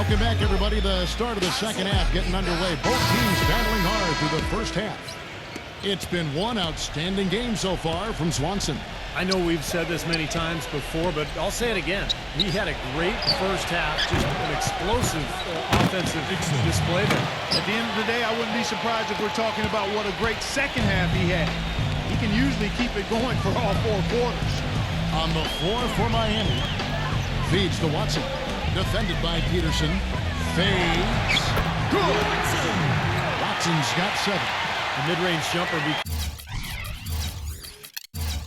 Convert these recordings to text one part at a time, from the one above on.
Welcome back, everybody. The start of the second half getting underway. Both teams battling hard through the first half. It's been one outstanding game so far from Swanson. I know we've said this many times before, but I'll say it again. He had a great first half, just an explosive offensive display there. At the end of the day, I wouldn't be surprised if we're talking about what a great second half he had. He can usually keep it going for all 4 quarters. On the floor for Miami. Feeds to Watson. Defended by Peterson. Fades. Good. Watson's got 7. The mid-range jumper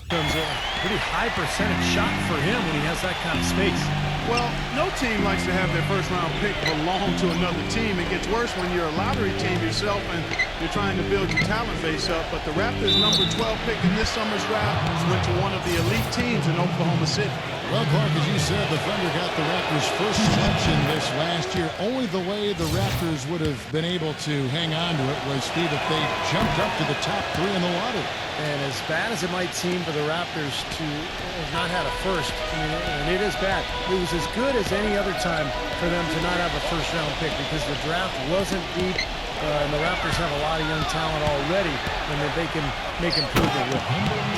becomes a pretty high percentage shot for him when he has that kind of space. Well, no team likes to have their first-round pick belong to another team. It gets worse when you're a lottery team yourself and you're trying to build your talent base up. But the Raptors' number 12 pick in this summer's draft went to one of the elite teams in Oklahoma City. Well, Clark, as you said, the Thunder got the Raptors' first selection this last year. Only the way the Raptors would have been able to hang on to it was through that they jumped up to the top 3 in the lottery. And as bad as it might seem for the Raptors to have not had a first, and it is bad, it was as good as any other time for them to not have a first-round pick because the draft wasn't deep, and the Raptors have a lot of young talent already, and that they can make improvement with.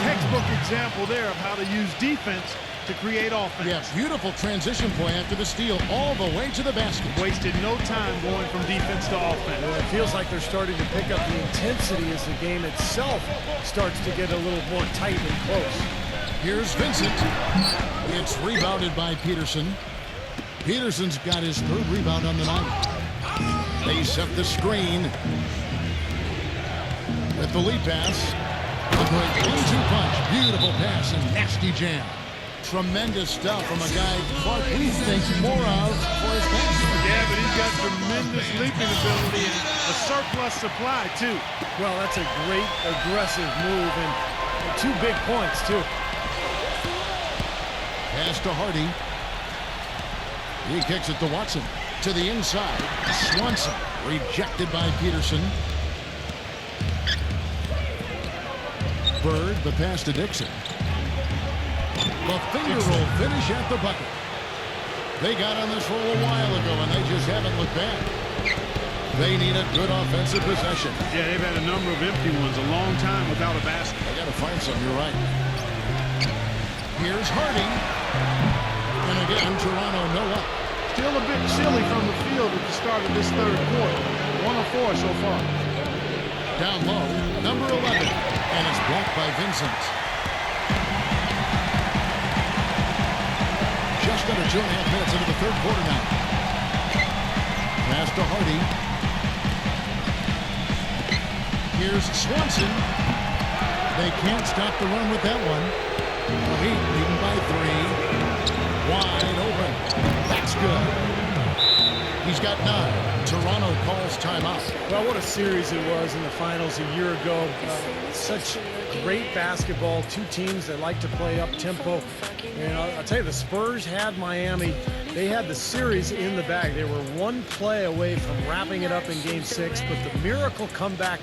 Textbook example there of how to use defense to create offense. Yeah, beautiful transition play after the steal all the way to the basket. Wasted no time going from defense to offense. Well, it feels like they're starting to pick up the intensity as the game itself starts to get a little more tight and close. Here's Vincent. It's rebounded by Peterson. Peterson's got his 3rd rebound on the night. They set the screen. With the lead pass. A great 1-2 punch. Beautiful pass and nasty jam. Tremendous stuff from a guy Clark we think more of for his pass. Yeah, but he's got tremendous leaping ability and a surplus supply, too. Well, that's a great aggressive move and 2 big points, too. Pass to Hardy. He kicks it to Watson. To the inside. Swanson rejected by Peterson. Bird, the pass to Dixon. The finger roll finish at the bucket. They got on this roll a while ago, and they just haven't looked back. They need a good offensive possession. Yeah, they've had a number of empty ones a long time without a basket. They got to find some, you're right. Here's Hardy. And again, Toronto no up. Still a bit chilly from the field at the start of this 3rd quarter. 1 of 4 so far. Down low, number 11. And it's blocked by Vincent. Just under 2.5 minutes into the 3rd quarter now. Pass to Hardy. Here's Swanson. They can't stop the run with that one. The Heat leading by 3. Wide open. That's good. He's got 9. Toronto calls timeout. Well, what a series it was in the finals a year ago. Such great basketball. 2 teams that like to play up-tempo. And I'll tell you, the Spurs had Miami. They had the series in the bag. They were 1 play away from wrapping it up in Game 6, but the miracle comeback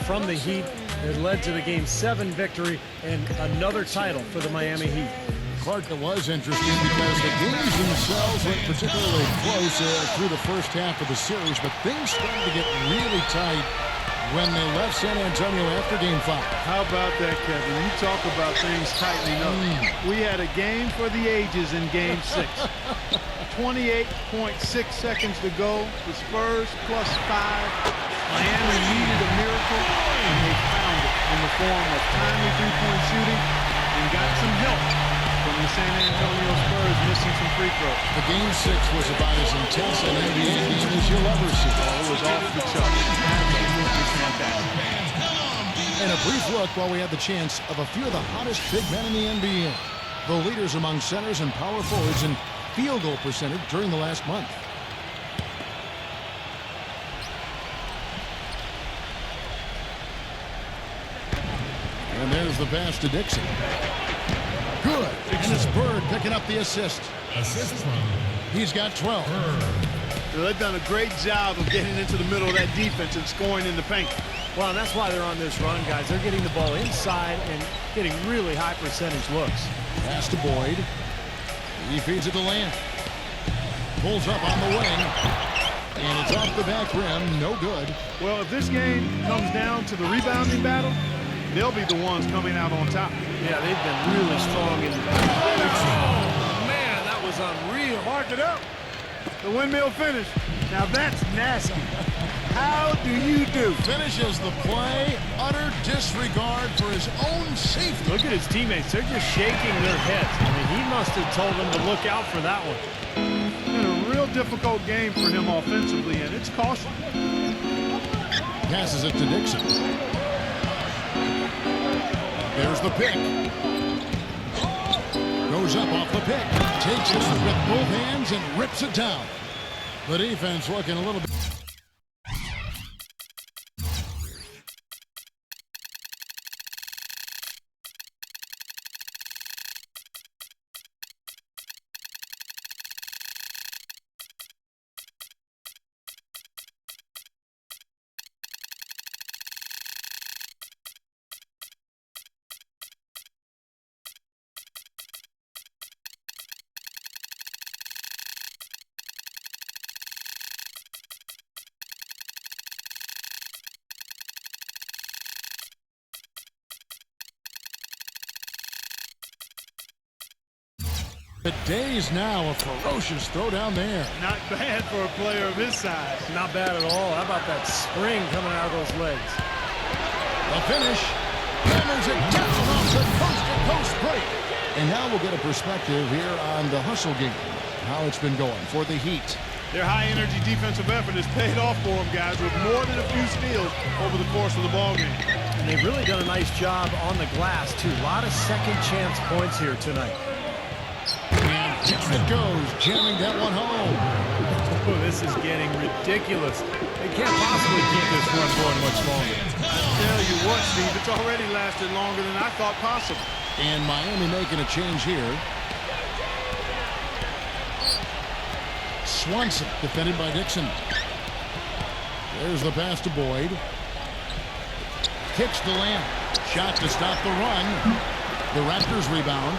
from the Heat that led to the Game 7 victory and another title for the Miami Heat. Clark, it was interesting because the games themselves went particularly close through the first half of the series, but things started to get really tight when they left San Antonio after Game 5. How about that, Kevin? You talk about things tightening up. We had a game for the ages in Game 6. 28.6 seconds to go. The Spurs +5. Miami needed a miracle, and they found it in the form of timely 3-point shooting and got some help from the San Antonio Spurs missing some free throws. The Game 6 was about as intense an NBA game as you'll ever see. Oh, it was off the charts. Absolutely fantastic. And a brief look while we had the chance of a few of the hottest big men in the NBA. The leaders among centers and power forwards in field goal percentage during the last month. And there's the pass to Dixon. Good. And it's Bird picking up the assist. He's got 12. So they've done a great job of getting into the middle of that defense and scoring in the paint. Well, and that's why they're on this run, guys. They're getting the ball inside and getting really high percentage looks. Pass to Boyd. He feeds it to Lamb. pulls up on the wing. And it's off the back rim. No good. Well, if this game comes down to the rebounding battle, they'll be the ones coming out on top. Yeah, they've been really strong in the Oh, man, that was unreal. Mark it up. The windmill finish. Now that's NASA. How do you do? Finishes the play. Utter disregard for his own safety. Look at his teammates. They're just shaking their heads. I mean, he must have told them to look out for that one. Been a real difficult game for him offensively, and it's costly. Passes it to Dixon. There's the pick. Goes up off the pick. Takes it with both hands and rips it down. The defense looking a little bit. The days now, a ferocious throw down there. Not bad for a player of his size. Not bad at all. How about that spring coming out of those legs? The finish. Hammers it down off the coast-to-coast break. And now we'll get a perspective here on the hustle game. How it's been going for the Heat. Their high-energy defensive effort has paid off for them, guys, with more than a few steals over the course of the ballgame. And they've really done a nice job on the glass, too. A lot of second-chance points here tonight. And down it goes, jamming that one home. Oh, this is getting ridiculous. They can't possibly keep this run going much longer. I tell you what, Steve, it's already lasted longer than I thought possible. And Miami making a change here. Swanson defended by Dixon. There's the pass to Boyd. Kicks the lamp. Shot to stop the run. The Raptors rebound.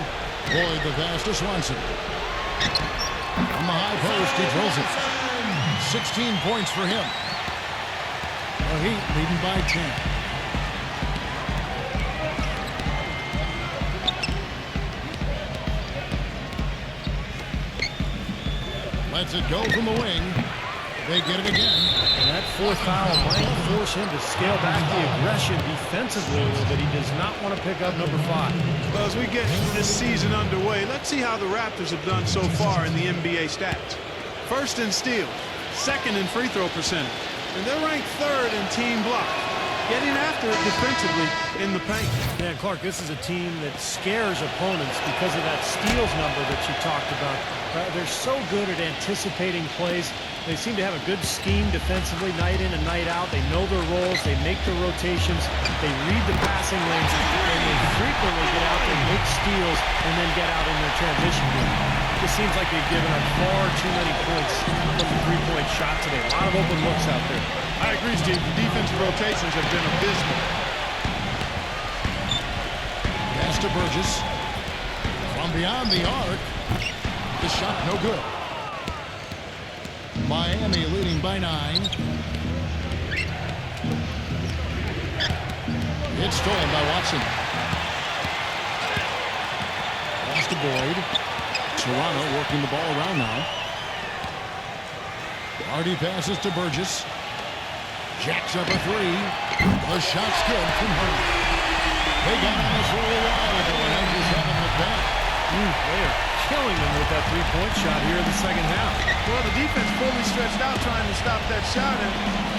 Boyd the pass to Swanson. On the high post, he drills it. 16 points for him. The Heat leading by 10. Lets it go from the wing. They get it again. And that fourth foul might force him to scale back the aggression defensively a little bit. He does not want to pick up number 5. Well, as we get this season underway, let's see how the Raptors have done so far in the NBA stats. First in steals, second in free throw percentage, and they're ranked third in team block, getting after it defensively in the paint. Yeah, Clark, this is a team that scares opponents because of that steals number that you talked about. They're so good at anticipating plays. They seem to have a good scheme defensively night in and night out. They know their roles. They make their rotations. They read the passing lanes, and they frequently get out there, make steals, and then get out in their transition game. It just seems like they've given up far too many points from the three-point shot today. A lot of open looks out there. I agree, Steve. The defensive rotations have been abysmal. Pass to Burgess. From beyond the arc. The shot no good. Miami leading by 9. It's stolen by Watson. Pass to Boyd. Toronto working the ball around now. Hardy passes to Burgess. Jacks up a 3. The shot's good from Hardy. They got on this really well ago and just having the back. They are killing them with that three-point shot here in the second half. Well, the defense fully stretched out trying to stop that shot and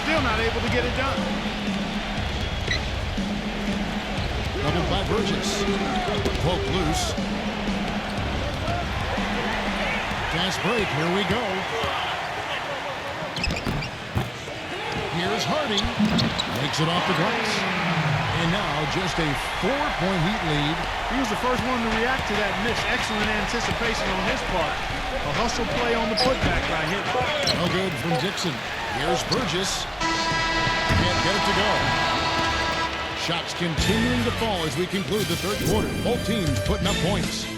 still not able to get it done. Doubled by Burgess. Poke loose. Fast break. Here we go. Here's Hardy. Makes it off the glass. And now just a 4-point Heat lead. He was the first one to react to that miss. Excellent anticipation on his part. A hustle play on the putback by him. No good from Dixon. Here's Burgess. Can't get it to go. Shots continuing to fall as we conclude the third quarter. Both teams putting up points.